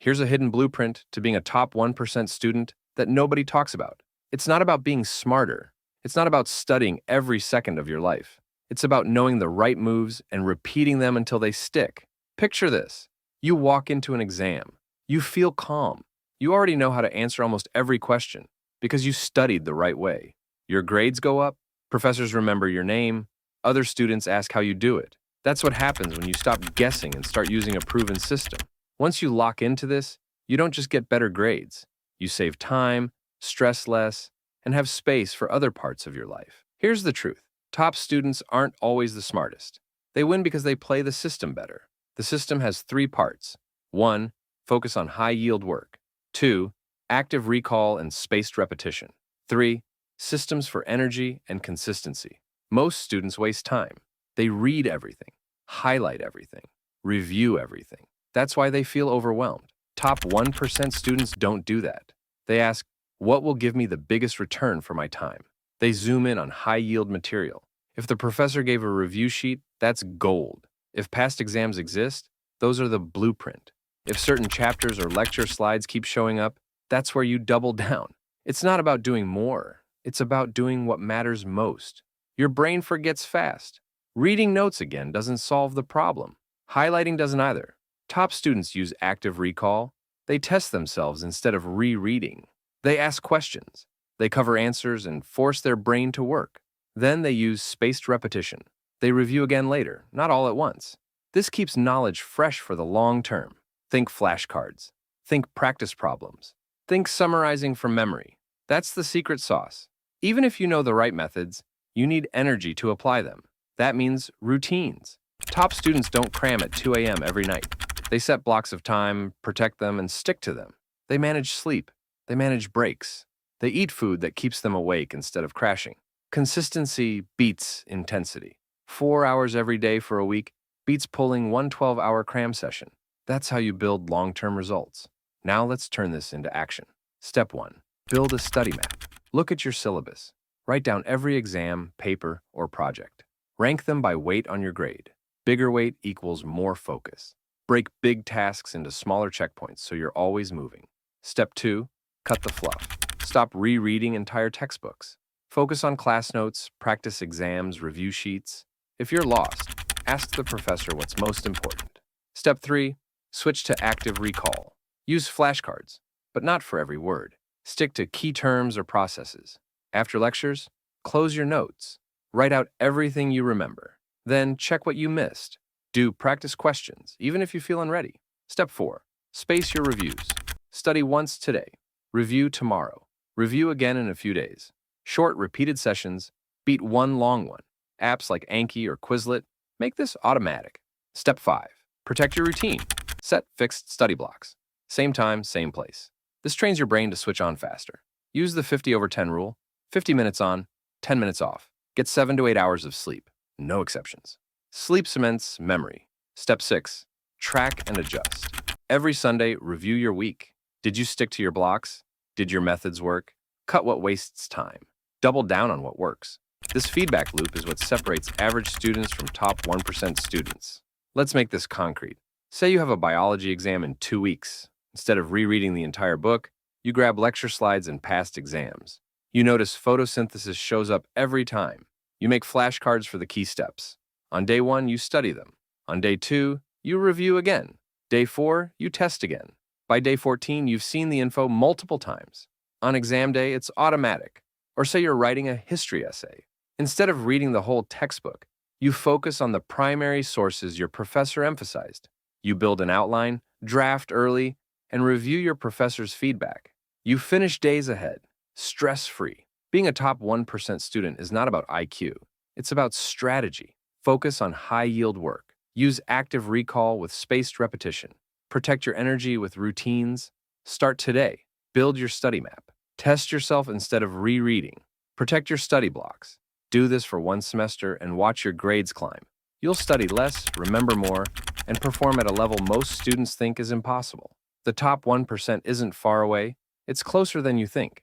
Here's a hidden blueprint to being a top 1% student that nobody talks about. It's not about being smarter. It's not about studying every second of your life. It's about knowing the right moves and repeating them until they stick. Picture this. You walk into an exam. You feel calm. You already know how to answer almost every question because you studied the right way. Your grades go up, professors remember your name, other students ask how you do it. That's what happens when you stop guessing and start using a proven system. Once you lock into this, you don't just get better grades. You save time, stress less, and have space for other parts of your life. Here's the truth. Top students aren't always the smartest. They win because they play the system better. The system has 3 parts. 1. Focus on high-yield work. 2. Active recall and spaced repetition. 3. Systems for energy and consistency. Most students waste time. They read everything, highlight everything, review everything. That's why they feel overwhelmed. Top 1% students don't do that. They ask, what will give me the biggest return for my time? They zoom in on high-yield material. If the professor gave a review sheet, that's gold. If past exams exist, those are the blueprint. If certain chapters or lecture slides keep showing up, that's where you double down. It's not about doing more. It's about doing what matters most. Your brain forgets fast. Reading notes again doesn't solve the problem. Highlighting doesn't either. Top students use active recall. They test themselves instead of rereading. They ask questions. They cover answers and force their brain to work. Then they use spaced repetition. They review again later, not all at once. This keeps knowledge fresh for the long term. Think flashcards. Think practice problems. Think summarizing from memory. That's the secret sauce. Even if you know the right methods, you need energy to apply them. That means routines. Top students don't cram at 2 a.m. every night. They set blocks of time, protect them, and stick to them. They manage sleep. They manage breaks. They eat food that keeps them awake instead of crashing. Consistency beats intensity. 4 hours every day for a week beats pulling one 12-hour cram session. That's how you build long-term results. Now let's turn this into action. Step 1. Build a study map. Look at your syllabus. Write down every exam, paper, or project. Rank them by weight on your grade. Bigger weight equals more focus. Break big tasks into smaller checkpoints so you're always moving. Step 2. Cut the fluff. Stop rereading entire textbooks. Focus on class notes, practice exams, review sheets. If you're lost, ask the professor what's most important. Step 3. Switch to active recall. Use flashcards, but not for every word. Stick to key terms or processes. After lectures, close your notes. Write out everything you remember. Then check what you missed. Do practice questions, even if you feel unready. Step 4. Space your reviews. Study once today. Review tomorrow. Review again in a few days. Short, repeated sessions beat one long one. Apps like Anki or Quizlet make this automatic. Step 5. Protect your routine. Set fixed study blocks. Same time, same place. This trains your brain to switch on faster. Use the 50/10 rule. 50 minutes on, 10 minutes off. Get 7 to 8 hours of sleep. No exceptions. Sleep cements memory. Step 6. Track and adjust. Every Sunday, review your week. Did you stick to your blocks? Did your methods work? Cut what wastes time. Double down on what works. This feedback loop is what separates average students from top 1% students. Let's make this concrete. Say you have a biology exam in 2 weeks. Instead of rereading the entire book, you grab lecture slides and past exams. You notice photosynthesis shows up every time. You make flashcards for the key steps. On day 1, you study them. On day 2, you review again. Day 4, you test again. By day 14, you've seen the info multiple times. On exam day, it's automatic. Or say you're writing a history essay. Instead of reading the whole textbook, you focus on the primary sources your professor emphasized. You build an outline, draft early, and review your professor's feedback. You finish days ahead, stress-free. Being a top 1% student is not about IQ. It's about strategy. Focus on high-yield work. Use active recall with spaced repetition. Protect your energy with routines. Start today. Build your study map. Test yourself instead of rereading. Protect your study blocks. Do this for 1 semester and watch your grades climb. You'll study less, remember more, and perform at a level most students think is impossible. The top 1% isn't far away. It's closer than you think.